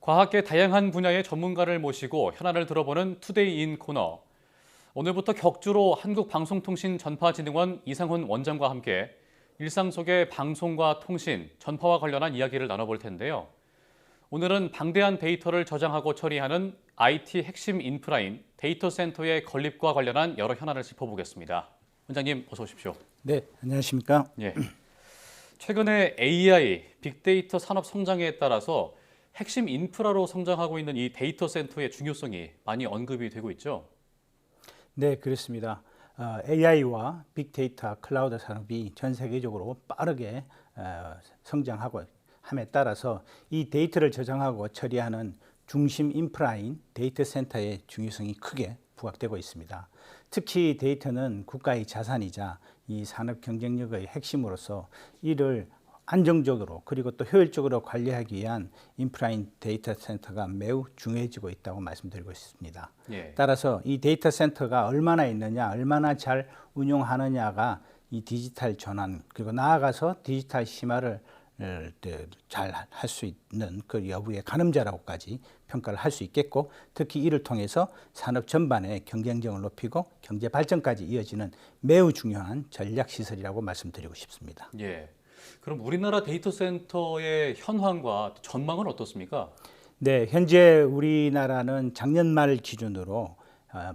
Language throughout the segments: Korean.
과학계 다양한 분야의 전문가를 모시고 현안을 들어보는 투데이 인 코너. 오늘부터 격주로 한국방송통신전파진흥원 이상훈 원장과 함께 일상 속의 방송과 통신, 전파와 관련한 이야기를 나눠볼 텐데요. 오늘은 방대한 데이터를 저장하고 처리하는 IT 핵심 인프라인 데이터 센터의 건립과 관련한 여러 현안을 짚어보겠습니다. 원장님, 어서 오십시오. 네, 안녕하십니까? 예. 최근에 AI, 빅데이터 산업 성장에 따라서 핵심 인프라로 성장하고 있는 이 데이터 센터의 중요성이 많이 언급이 되고 있죠. 네, 그렇습니다. AI와 빅데이터 클라우드 산업이 전 세계적으로 빠르게 성장하고 함에 따라서 이 데이터를 저장하고 처리하는 중심 인프라인 데이터 센터의 중요성이 크게 부각되고 있습니다. 특히 데이터는 국가의 자산이자 이 산업 경쟁력의 핵심으로서 이를 안정적으로 그리고 또 효율적으로 관리하기 위한 인프라인 데이터 센터가 매우 중요해지고 있다고 말씀드리고 있습니다. 예. 따라서 이 데이터 센터가 얼마나 있느냐, 얼마나 잘 운용하느냐가 이 디지털 전환 그리고 나아가서 디지털 심화를 잘 할 수 있는 그 여부의 가늠자라고까지 평가를 할 수 있겠고, 특히 이를 통해서 산업 전반의 경쟁력을 높이고 경제 발전까지 이어지는 매우 중요한 전략 시설이라고 말씀드리고 싶습니다. 예. 그럼 우리나라 데이터 센터의 현황과 전망은 어떻습니까? 네, 현재 우리나라는 작년 말 기준으로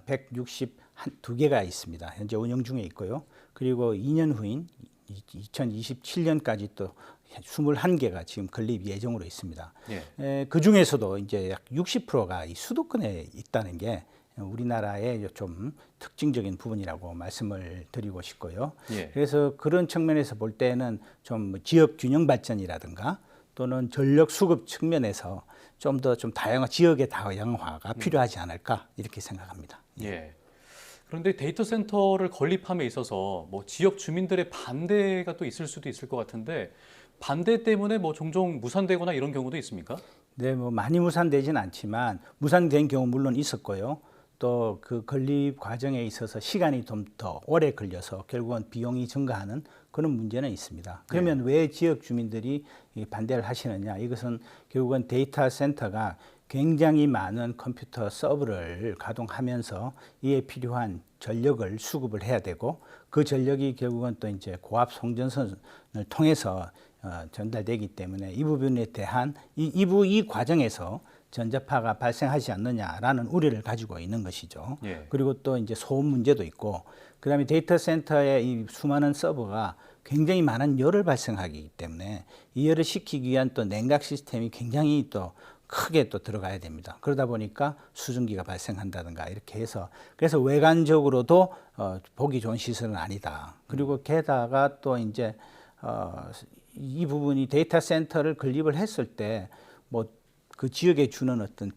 162개가 있습니다. 현재 운영 중에 있고요. 그리고 2년 후인 2027년까지 또 21개가 지금 건립 예정으로 있습니다. 예. 그 중에서도 이제 약 60%가 이 수도권에 있다는 게 우리나라의 좀 특징적인 부분이라고 말씀을 드리고 싶고요. 예. 그래서 그런 측면에서 볼 때는 좀 지역 균형 발전이라든가 또는 전력 수급 측면에서 좀 더 좀 다양한 지역의 다양화가 필요하지 않을까 이렇게 생각합니다. 예. 그런데 데이터 센터를 건립함에 있어서 뭐 지역 주민들의 반대가 또 있을 수도 있을 것 같은데 반대 때문에 뭐 종종 무산되거나 이런 경우도 있습니까? 네, 뭐 많이 무산되지는 않지만 무산된 경우 물론 있었고요. 또 그 건립 과정에 있어서 시간이 좀 더 오래 걸려서 결국은 비용이 증가하는 그런 문제는 있습니다. 그러면 왜 지역 주민들이 반대를 하시느냐? 이것은 결국은 데이터 센터가 굉장히 많은 컴퓨터 서버를 가동하면서 이에 필요한 전력을 수급을 해야 되고, 그 전력이 결국은 또 이제 고압 송전선을 통해서 전달되기 때문에 이 부분에 대한 이 과정에서 전자파가 발생하지 않느냐라는 우려를 가지고 있는 것이죠. 예. 그리고 또 이제 소음 문제도 있고, 그다음에 데이터 센터의 이 수많은 서버가 굉장히 많은 열을 발생하기 때문에 이 열을 식히기 위한 또 냉각 시스템이 굉장히 또 크게 또 들어가야 됩니다. 그러다 보니까 수증기가 발생한다든가 이렇게 해서, 그래서 외관적으로도 보기 좋은 시설은 아니다. 그리고 게다가 또 이제 이 부분이 데이터 센터를 건립을 했을 때 뭐 그 지역에 주는 어떤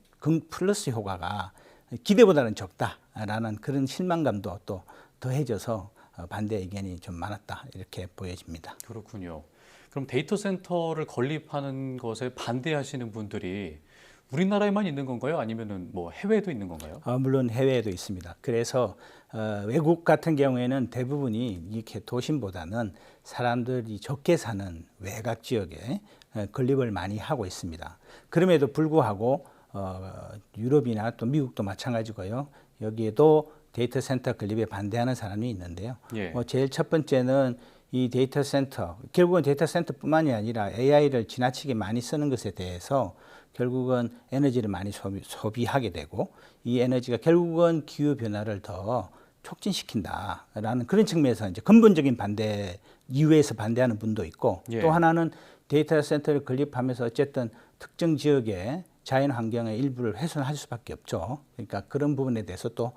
플러스 효과가 기대보다는 적다라는 그런 실망감도 또 더해져서 반대 의견이 좀 많았다 이렇게 보여집니다. 그렇군요. 그럼 데이터 센터를 건립하는 것에 반대하시는 분들이 우리나라에만 있는 건가요? 아니면은 뭐 해외에도 있는 건가요? 물론 해외에도 있습니다. 그래서 외국 같은 경우에는 대부분이 이렇게 도심보다는 사람들이 적게 사는 외곽 지역에 건립을 많이 하고 있습니다. 그럼에도 불구하고 유럽이나 또 미국도 마찬가지고요. 여기에도 데이터 센터 건립에 반대하는 사람이 있는데요. 예. 제일 첫 번째는 이 데이터 센터, 결국은 데이터 센터뿐만이 아니라 AI를 지나치게 많이 쓰는 것에 대해서 결국은 에너지를 많이 소비하게 되고, 이 에너지가 결국은 기후 변화를 더 촉진시킨다라는 그런 측면에서 이제 근본적인 반대 이유에서 반대하는 분도 있고, 예. 또 하나는 데이터 센터를 건립하면서 어쨌든 특정 지역의 자연 환경의 일부를 훼손할 수밖에 없죠. 그러니까 그런 부분에 대해서 또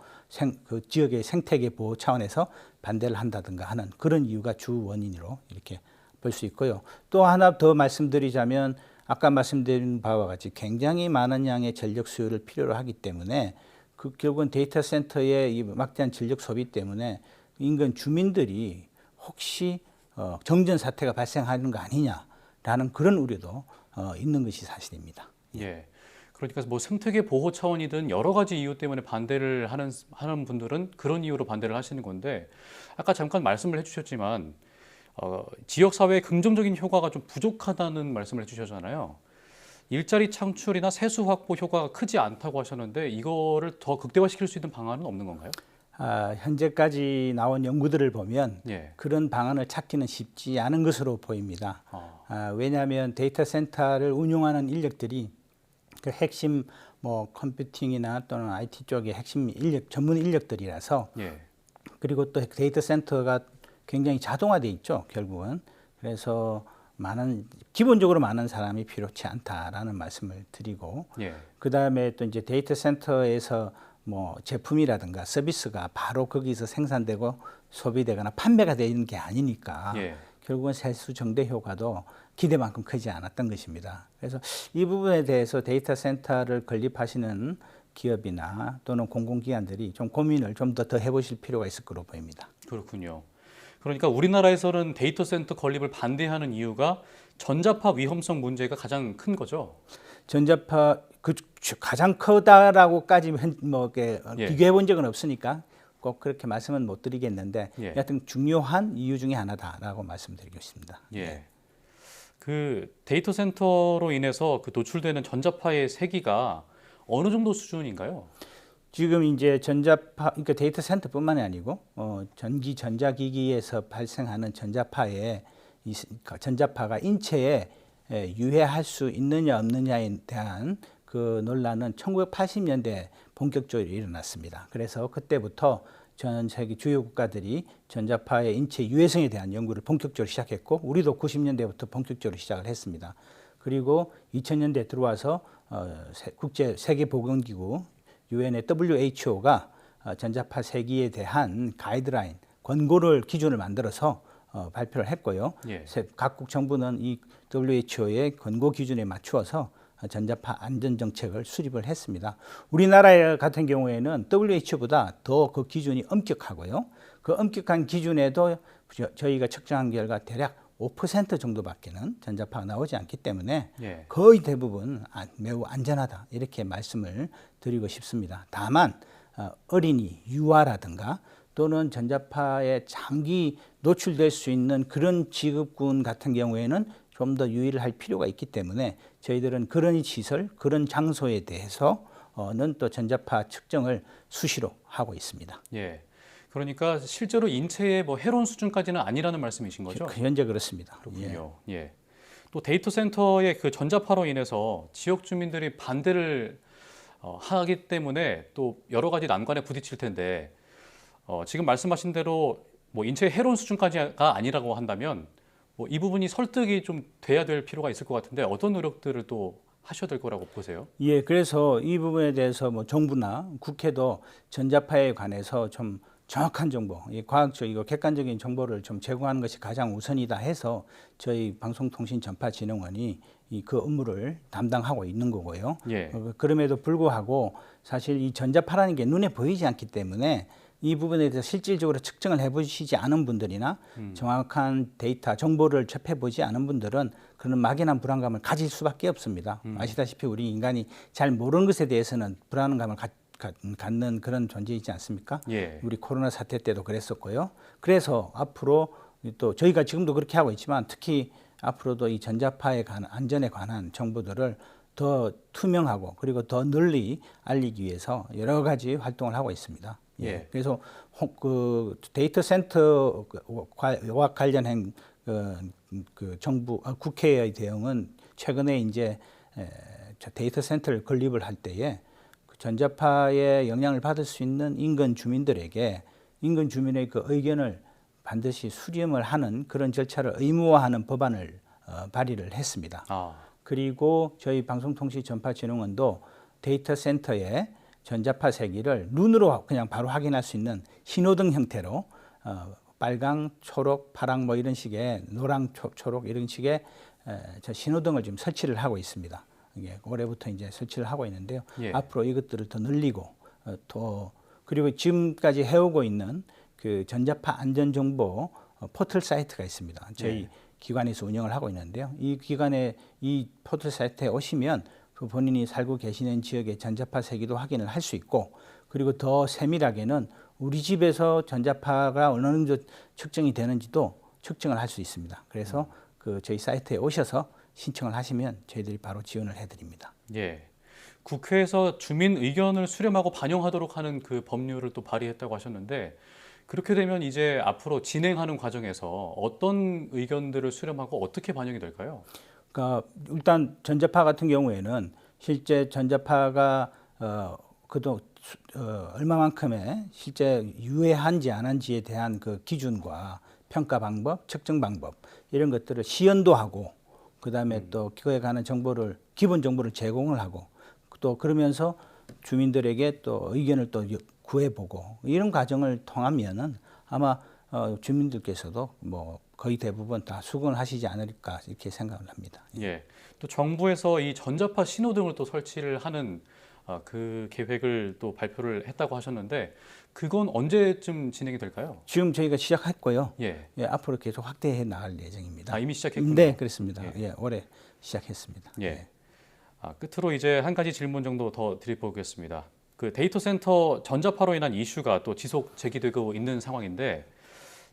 그 지역의 생태계 보호 차원에서 반대를 한다든가 하는 그런 이유가 주 원인으로 이렇게 볼 수 있고요. 또 하나 더 말씀드리자면, 아까 말씀드린 바와 같이 굉장히 많은 양의 전력 수요를 필요로 하기 때문에 결국은 데이터 센터의 이 막대한 전력 소비 때문에 인근 주민들이 혹시 정전 사태가 발생하는 거 아니냐라는 그런 우려도 있는 것이 사실입니다. 예. 그러니까 뭐 생태계 보호 차원이든 여러 가지 이유 때문에 반대를 하는 분들은 그런 이유로 반대를 하시는 건데, 아까 잠깐 말씀을 해주셨지만 지역 사회의 긍정적인 효과가 좀 부족하다는 말씀을 해주셨잖아요. 일자리 창출이나 세수 확보 효과가 크지 않다고 하셨는데 이거를 더 극대화시킬 수 있는 방안은 없는 건가요? 현재까지 나온 연구들을 보면 예. 그런 방안을 찾기는 쉽지 않은 것으로 보입니다. 왜냐하면 데이터 센터를 운용하는 인력들이 그 핵심 뭐 컴퓨팅이나 또는 IT 쪽의 핵심 인력, 전문 인력들이라서 예. 그리고 또 데이터 센터가 굉장히 자동화돼 있죠, 결국은. 그래서 기본적으로 많은 사람이 필요치 않다라는 말씀을 드리고, 예. 그 다음에 또 이제 데이터 센터에서 뭐 제품이라든가 서비스가 바로 거기서 생산되고 소비되거나 판매가 되는 게 아니니까 예. 결국은 세수 정대 효과도 기대만큼 크지 않았던 것입니다. 그래서 이 부분에 대해서 데이터 센터를 건립하시는 기업이나 또는 공공기관들이 좀 고민을 좀 더 해보실 필요가 있을 거로 보입니다. 그렇군요. 그러니까 우리나라에서는 데이터 센터 건립을 반대하는 이유가 전자파 위험성 문제가 가장 큰 거죠. 전자파 가장 크다라고까지 예. 비교해 본 적은 없으니까 꼭 그렇게 말씀은 못 드리겠는데 예. 여하튼 중요한 이유 중에 하나다라고 말씀드리겠습니다. 예. 그 데이터 센터로 인해서 그 노출되는 전자파의 세기가 어느 정도 수준인가요? 지금 이제 그러니까 데이터 센터뿐만이 아니고 전기 전자기기에서 발생하는 전자파가 인체에 유해할 수 있느냐 없느냐에 대한 그 논란은 1980년대 본격적으로 일어났습니다. 그래서 그때부터 전 세계 주요 국가들이 전자파의 인체 유해성에 대한 연구를 본격적으로 시작했고 우리도 90년대부터 본격적으로 시작을 했습니다. 그리고 2000년대 들어와서 세계보건기구 유엔의 WHO가 전자파 세기에 대한 가이드라인, 기준을 만들어서 발표를 했고요. 예. 각국 정부는 이 WHO의 권고 기준에 맞추어서 전자파 안전 정책을 수립을 했습니다. 우리나라 같은 경우에는 WHO보다 더 그 기준이 엄격하고요. 그 엄격한 기준에도 저희가 측정한 결과 대략 5% 정도밖에는 전자파가 나오지 않기 때문에 예. 거의 대부분 매우 안전하다 이렇게 말씀을 드리고 싶습니다. 다만 어린이, 유아라든가 또는 전자파에 장기 노출될 수 있는 그런 직업군 같은 경우에는 좀 더 유의를 할 필요가 있기 때문에 저희들은 그런 시설, 그런 장소에 대해서는 또 전자파 측정을 수시로 하고 있습니다. 예. 그러니까 실제로 인체에 뭐 해로운 수준까지는 아니라는 말씀이신 거죠? 현재 그렇습니다. 그렇군요. 예. 또 데이터 센터의 그 전자파로 인해서 지역 주민들이 반대를 하기 때문에 또 여러 가지 난관에 부딪힐 텐데 지금 말씀하신 대로 뭐 인체에 해로운 수준까지가 아니라고 한다면 뭐 이 부분이 설득이 좀 돼야 될 필요가 있을 것 같은데 어떤 노력들을 또 하셔야 될 거라고 보세요? 예, 그래서 이 부분에 대해서 뭐 정부나 국회도 전자파에 관해서 좀 정확한 정보, 과학적이고 객관적인 정보를 좀 제공하는 것이 가장 우선이다 해서 저희 방송통신전파진흥원이 그 업무를 담당하고 있는 거고요. 예. 그럼에도 불구하고 사실 이 전자파라는 게 눈에 보이지 않기 때문에 이 부분에 대해서 실질적으로 측정을 해보시지 않은 분들이나 정확한 데이터, 정보를 접해보지 않은 분들은 그런 막연한 불안감을 가질 수밖에 없습니다. 아시다시피 우리 인간이 잘 모르는 것에 대해서는 불안감을 갖는 그런 존재이지 않습니까? 예. 우리 코로나 사태 때도 그랬었고요. 그래서 앞으로 또 저희가 지금도 그렇게 하고 있지만 특히 앞으로도 이 전자파에 관한 안전에 관한 정보들을 더 투명하고 그리고 더 널리 알리기 위해서 여러 가지 활동을 하고 있습니다. 예. 그래서 그 데이터 센터와 관련한 정부 국회의 대응은 최근에 이제 데이터 센터를 건립을 할 때에 전자파의 영향을 받을 수 있는 인근 주민들에게 인근 주민의 그 의견을 반드시 수렴을 하는 그런 절차를 의무화하는 법안을 발의를 했습니다. 그리고 저희 방송통신전파진흥원도 데이터 센터에 전자파 세기를 눈으로 그냥 바로 확인할 수 있는 신호등 형태로 빨강, 초록, 파랑 뭐 이런 식의 노랑, 초록 이런 식의 신호등을 지금 설치를 하고 있습니다. 올해부터 이제 설치를 하고 있는데요. 예. 앞으로 이것들을 더 늘리고 또 그리고 지금까지 해오고 있는 그 전자파 안전정보 포털 사이트가 있습니다. 저희 기관에서 운영을 하고 있는데요. 이 기관의 이 포털 사이트에 오시면 본인이 살고 계시는 지역의 전자파 세기도 확인을 할 수 있고 그리고 더 세밀하게는 우리 집에서 전자파가 어느 정도 측정이 되는지도 측정을 할 수 있습니다. 그래서 그 저희 사이트에 오셔서 신청을 하시면 저희들이 바로 지원을 해드립니다. 예. 국회에서 주민 의견을 수렴하고 반영하도록 하는 그 법률을 또 발의했다고 하셨는데 그렇게 되면 이제 앞으로 진행하는 과정에서 어떤 의견들을 수렴하고 어떻게 반영이 될까요? 그러니까 일단 전자파 같은 경우에는 실제 전자파가 그도 얼마만큼의 실제 유해한지 안 한지에 대한 그 기준과 평가 방법, 측정 방법 이런 것들을 시연도 하고 그다음에 또 그에 관한 정보를 기본 정보를 제공을 하고 또 그러면서 주민들에게 또 의견을 또 구해보고 이런 과정을 통하면은 아마 주민들께서도 뭐 거의 대부분 다 수긍을 하시지 않을까 이렇게 생각을 합니다. 예. 또 정부에서 이 전자파 신호등을 또 설치를 하는 그 계획을 또 발표를 했다고 하셨는데 그건 언제쯤 진행이 될까요? 지금 저희가 시작했고요. 예. 예, 앞으로 계속 확대해 나갈 예정입니다. 이미 시작했군요. 네, 그렇습니다. 예. 예, 올해 시작했습니다. 예. 끝으로 이제 한 가지 질문 정도 더 드려보겠습니다. 그 데이터 센터 전자파로 인한 이슈가 또 지속 제기되고 있는 상황인데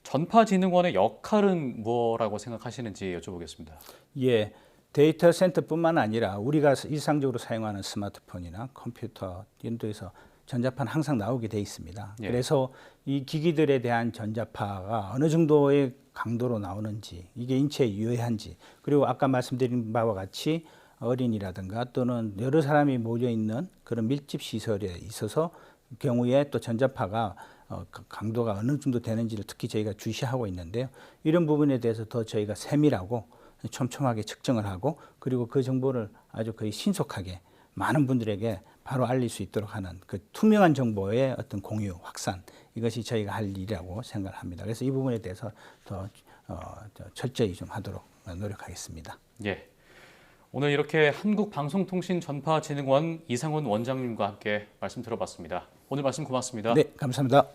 전파진흥원의 역할은 뭐라고 생각하시는지 여쭤보겠습니다. 예, 데이터 센터뿐만 아니라 우리가 일상적으로 사용하는 스마트폰이나 컴퓨터 이런 데에서 전자파는 항상 나오게 돼 있습니다. 예. 그래서 이 기기들에 대한 전자파가 어느 정도의 강도로 나오는지 이게 인체에 유해한지 그리고 아까 말씀드린 바와 같이 어린이라든가 또는 여러 사람이 모여 있는 그런 밀집 시설에 있어서 경우에 또 전자파가 강도가 어느 정도 되는지를 특히 저희가 주시하고 있는데요. 이런 부분에 대해서 더 저희가 세밀하고 촘촘하게 측정을 하고 그리고 그 정보를 아주 거의 신속하게 많은 분들에게 바로 알릴 수 있도록 하는 그 투명한 정보의 어떤 공유, 확산 이것이 저희가 할 일이라고 생각을 합니다. 그래서 이 부분에 대해서 더 철저히 좀 하도록 노력하겠습니다. 예. 오늘 이렇게 한국방송통신전파진흥원 이상훈 원장님과 함께 말씀 들어봤습니다. 오늘 말씀 고맙습니다. 네, 감사합니다.